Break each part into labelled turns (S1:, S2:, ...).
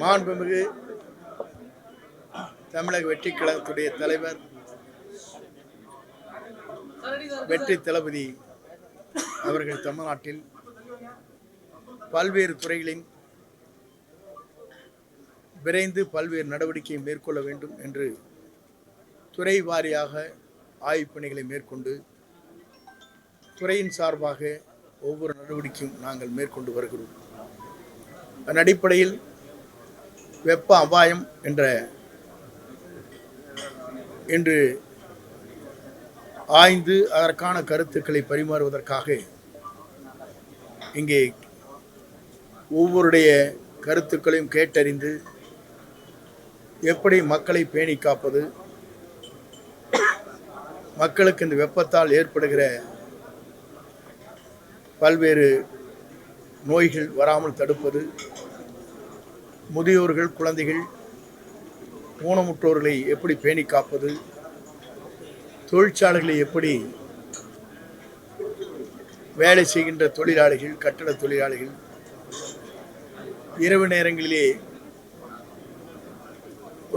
S1: மாண்புமிகு தமிழக வெற்றி கழகத்துடைய தலைவர் வெற்றி தளபதி அவர்கள் தமிழ்நாட்டில் பல்வேறு துறைகளின் விரைந்து பல்வேறு நடவடிக்கையை மேற்கொள்ள வேண்டும் என்று துறை வாரியாக ஆய்வுப் பணிகளை மேற்கொண்டு துறையின் சார்பாக ஒவ்வொரு நடவடிக்கையும் நாங்கள் மேற்கொண்டு வருகிறோம். அதன் அடிப்படையில் வெப்ப அபாயம் என்ற இன்று ஆய்ந்து அதற்கான கருத்துக்களை பரிமாறுவதற்காக இங்கே ஒவ்வொருடைய கருத்துக்களையும் கேட்டறிந்து எப்படி மக்களை பேணி காப்பது, மக்களுக்கு இந்த வெப்பத்தால் ஏற்படுகிற பல்வேறு நோய்கள் வராமல் தடுப்பது, முதியோர்கள், குழந்தைகள், ஊனமுற்றோர்களை எப்படி பேணி காப்பது, தொழிற்சாலைகளை எப்படி வேலை செய்கின்ற தொழிலாளிகள், கட்டட தொழிலாளிகள் இரவு நேரங்களிலே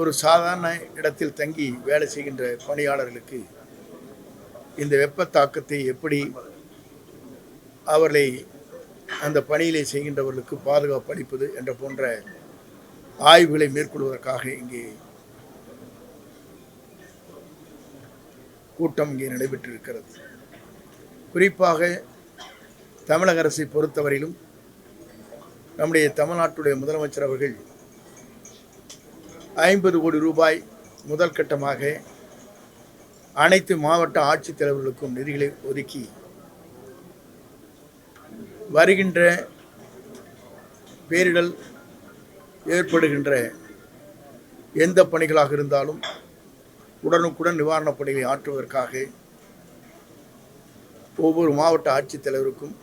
S1: ஒரு சாதாரண இடத்தில் தங்கி வேலை செய்கின்ற பணியாளர்களுக்கு இந்த வெப்ப தாக்கத்தை எப்படி அவர்களை அந்த பணியிலே செய்கின்றவர்களுக்கு பாதுகாப்பு அளிப்பது என்ற போன்ற ஆய்வுகளை மேற்கொள்வதற்காக இங்கே கூட்டம் இங்கே நடைபெற்றிருக்கிறது. குறிப்பாக தமிழக அரசை பொறுத்தவரையிலும் நம்முடைய தமிழ்நாட்டுடைய முதலமைச்சர் அவர்கள் 50 கோடி ரூபாய் முதல் கட்டமாக அனைத்து மாவட்ட ஆட்சித்தலைவர்களுக்கும் நிதிகளை ஒதுக்கி வருகின்ற பேரிடர் ஏற்படுகின்ற எந்த பணிகளாக இருந்தாலும் உடனுக்குடன் நிவாரணப் பணிகளை ஆற்றுவதற்காக ஒவ்வொரு மாவட்ட ஆட்சித்தலைவருக்கும்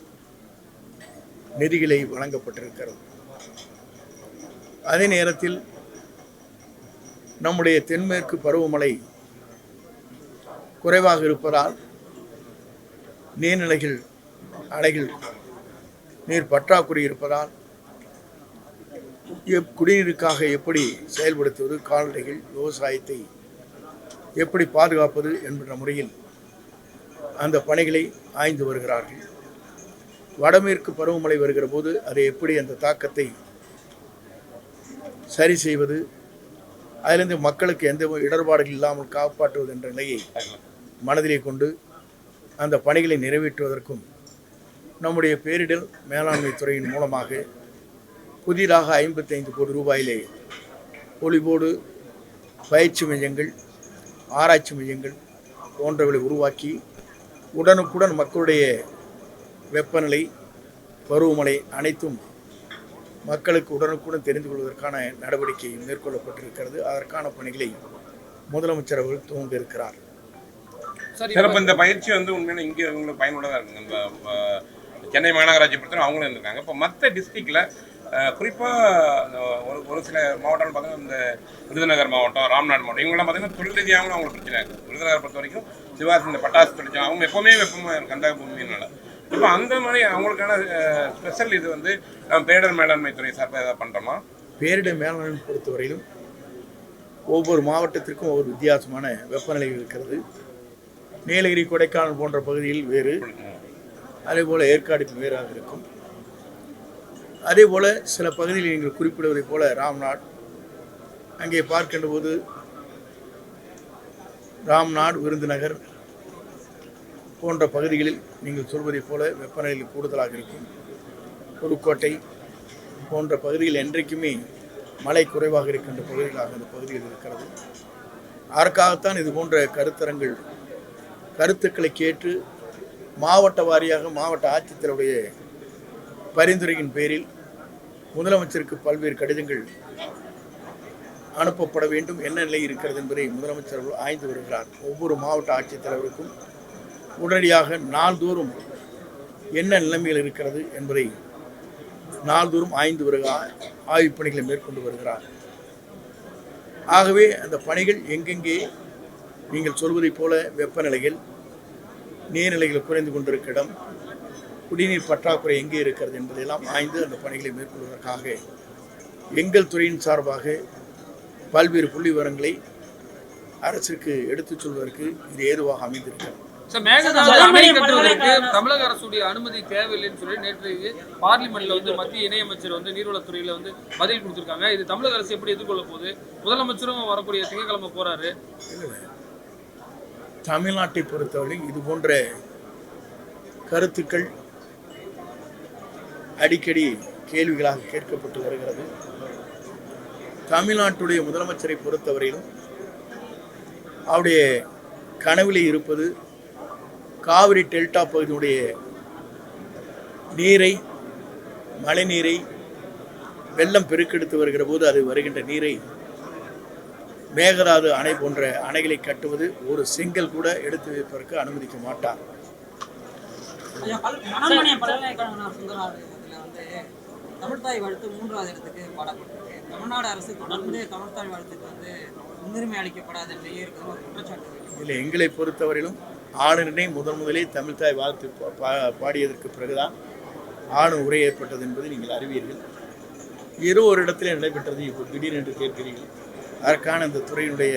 S1: நிதிகளை வழங்கப்பட்டிருக்கிறது. அதே நேரத்தில் நம்முடைய தென்மேற்கு பருவமழை குறைவாக இருப்பதால் நீர்நிலைகள், அணைகள் நீர் பற்றாக்குறை இருப்பதால் குடிநீருக்காக எப்படி செயல்படுத்துவது, கால்நடைகள், விவசாயத்தை எப்படி பாதுகாப்பது என்கிற முறையில் அந்த பணிகளை ஆய்ந்து வருகிறார்கள். வடமேற்கு பருவமழை வருகிற போது அதை எப்படி அந்த தாக்கத்தை சரி செய்வது, அதிலிருந்து மக்களுக்கு எந்த இடர்பாடுகள் இல்லாமல் காப்பாற்றுவது என்ற நிலையை மனதிலே கொண்டு அந்த பணிகளை நிறைவேற்றுவதற்கும் நம்முடைய பேரிடர் மேலாண்மை துறையின் மூலமாக புதிதாக 55 கோடி ரூபாயிலே பொலிவோடு பயிற்சி மையங்கள், ஆராய்ச்சி மையங்கள் போன்றவர்களை உருவாக்கி உடனுக்குடன் மக்களுடைய வெப்பநிலை, பருவமழை அனைத்தும் மக்களுக்கு உடனுக்குடன் தெரிந்து கொள்வதற்கான நடவடிக்கை மேற்கொள்ளப்பட்டிருக்கிறது. அதற்கான பணிகளை முதலமைச்சர் அவர்கள் துவங்க இருக்கிறார்.
S2: சிறப்பு. இந்த பயிற்சி உண்மையான இங்கே உங்களுக்கு பயனுள்ளதாக இருக்குங்க. இந்த சென்னை மாநகராட்சி பொறுத்தவரை அவங்களும் இருக்காங்க. இப்போ மற்ற டிஸ்ட்ரிக்டில் குறிப்பாக ஒரு சில மாவட்டங்கள் பார்த்தீங்கன்னா இந்த விருதுநகர் மாவட்டம், ராம்நாடு மாவட்டம் இவங்கெல்லாம் பார்த்தீங்கன்னா தொழில் ரீதியாகவும் அவங்களுக்கு பிரச்சனை இருக்குது. விருதுநகர் பொறுத்த வரைக்கும் சிவாசி இந்த பட்டாசு தொழிற்சாலை அவங்க எப்போவுமே வெப்பமாக இருக்குது அந்த பூமியினால. இப்போ அந்த மாதிரி அவங்களுக்கான ஸ்பெஷல் இது பேரிடர் மேலாண்மை துறை சார்பாக ஏதாவது பண்ணுறோமா?
S1: பேரிடர் மேலாண்மை பொறுத்தவரையிலும் ஒவ்வொரு மாவட்டத்திற்கும் ஒவ்வொரு வித்தியாசமான வெப்பநிலை இருக்கிறது. நீலகிரி, கொடைக்கானல் போன்ற பகுதியில் வேறு, அதே போல் ஏற்காடுக்கு வேறாக இருக்கும். அதே போல் சில பகுதியில் நீங்கள் குறிப்பிடுவதை போல ராம்நாடு, அங்கே பார்க்கின்ற போது ராம்நாடு, விருதுநகர் போன்ற பகுதிகளில் நீங்கள் சொல்வதை போல வெப்பநிலை கூடுதலாக இருக்கும். புதுக்கோட்டை போன்ற பகுதியில் என்றைக்குமே மழை குறைவாக இருக்கின்ற பகுதிகளாக அந்த பகுதியில் இருக்கிறது. அதற்காகத்தான் இது போன்ற கருத்தரங்கள், கருத்துக்களை கேட்டு மாவட்ட வாரியாக மாவட்ட ஆட்சித்தலைவருடைய பரிந்துரையின் பேரில் முதலமைச்சருக்கு பல்வேறு கடிதங்கள் அனுப்பப்பட வேண்டும். என்ன நிலை இருக்கிறது என்பதை முதலமைச்சர் ஆய்ந்து வருகிறார். ஒவ்வொரு மாவட்ட ஆட்சித்தலைவருக்கும் உடனடியாக நாள்தோறும் என்ன நிலைமையில் இருக்கிறது என்பதை நாள்தோறும் ஆய்ந்து வருகிறார், ஆய்வுப் பணிகளை மேற்கொண்டு வருகிறார். ஆகவே அந்த பணிகள் எங்கெங்கே நீங்கள் சொல்வதைப் போல வெப்பநிலைகள், நீர்நிலைகள் குறைந்து கொண்டிருக்கிற இடம், குடிநீர் பற்றாக்குறை எங்கே இருக்கிறது என்பதையெல்லாம் ஆய்ந்து அந்த பணிகளை மேற்கொள்வதற்காக எங்கள் துறையின் சார்பாக பல்வேறு புள்ளி விவரங்களை அரசுக்கு எடுத்துச் சொல்வதற்கு இது ஏதுவாக அமைந்திருக்கிறது.
S3: மேகதாது அணை கட்டுவதற்கு தமிழக அரசுடைய அனுமதி தேவையில்லைன்னு சொல்லி நேற்று பார்லிமெண்ட்ல மத்திய இணையமைச்சர் நீர்வளத்துறையில பதில் கொடுத்திருக்காங்க. இது தமிழக அரசு எப்படி எதிர்கொள்ள போகுது? முதலமைச்சரும் வரக்கூடிய திங்கட்கிழமை போறாரு.
S1: தமிழ்நாட்டை பொறுத்தவரை இது போன்ற கருத்துக்கள் அடிக்கடி கேள்விகளாக கேட்கப்பட்டு வருகிறது. தமிழ்நாட்டுடைய முதலமைச்சரை பொறுத்தவரையிலும் அவருடைய கனவிலே இருப்பது காவிரி டெல்டா பகுதியுடைய நீரை, மழை நீரை வெள்ளம் பெருக்கெடுத்து வருகிற போது அது வருகின்ற நீரை மேகதாது அணை போன்ற அணைகளை கட்டுவது ஒரு செங்கல் கூட எடுத்து வைப்பதற்கு அனுமதிக்க மாட்டார்.
S4: தமிழ்தாய் வாழ்த்து 3வது இடத்துக்கு பாடப்பட்டிருக்கு. தமிழ்நாடு அரசு தொடர்ந்து தமிழ்தாய் வாழ்த்துக்கு முன்னுரிமை அளிக்கப்படாது என்று இருக்கிறது ஒரு குற்றச்சாட்டு.
S1: இல்லை, எங்களை பொறுத்தவரையிலும் ஆளுநரை முதலே தமிழ்தாய் வாழ்த்து பாடியதற்கு பிறகுதான் ஆளுநர் உரை ஏற்பட்டது என்பதை நீங்கள் அறிவீர்கள். ஏதோ ஒரு இடத்திலே நடைபெற்றது, இப்போ திடீரென்று கேட்கிறீர்கள். அதற்கான இந்த துறையினுடைய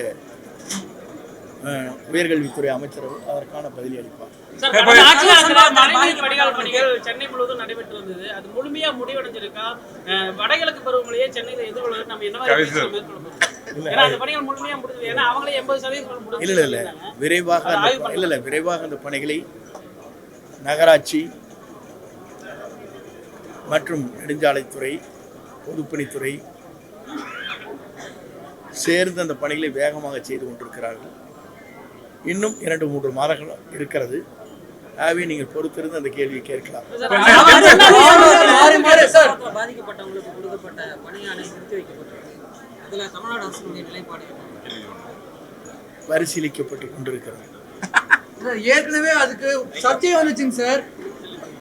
S1: உயர்கல்வித்துறை அமைச்சர் அதற்கான பதிலை அளிப்பார்.
S5: வடிகால் பணிகள் சென்னை முழுவதும் நடைபெற்று வந்தது. அது முழுமையா முடிவடைஞ்சிருக்கா? வடகிழக்கு பருவமழையை சென்னையில எதிர்கொள்ள நம்ம என்ன மாதிரி அந்த பணிகள் முழுமையா முடிஞ்சது? ஏன்னா அவங்களே 80%
S1: இல்லை விரைவாக அந்த பணிகளை நகராட்சி மற்றும் நெடுஞ்சாலைத்துறை, பொதுப்பணித்துறை சேர்ந்து அந்த பணிகளை வேகமாக செய்து கொண்டிருக்கிறார்கள். இன்னும் 2-3 மாதங்கள் இருக்கிறது. ஆகவே நீங்கள் பொறுத்திருந்து அந்த கேள்வியை கேட்கலாம்.
S4: பாதிக்கப்பட்டவங்களுக்கு கொடுக்கப்பட்ட பணியாணை நிறுத்தி வைக்கப்பட்டிருக்கு. அதுல தமிழ்நாடு அரசுடைய நிலைப்பாடு
S1: பரிசீலிக்கப்பட்டு கொண்டிருக்கிறது.
S6: ஏற்கனவே அதுக்கு சர்ச்சை வந்துச்சுங்க சார்.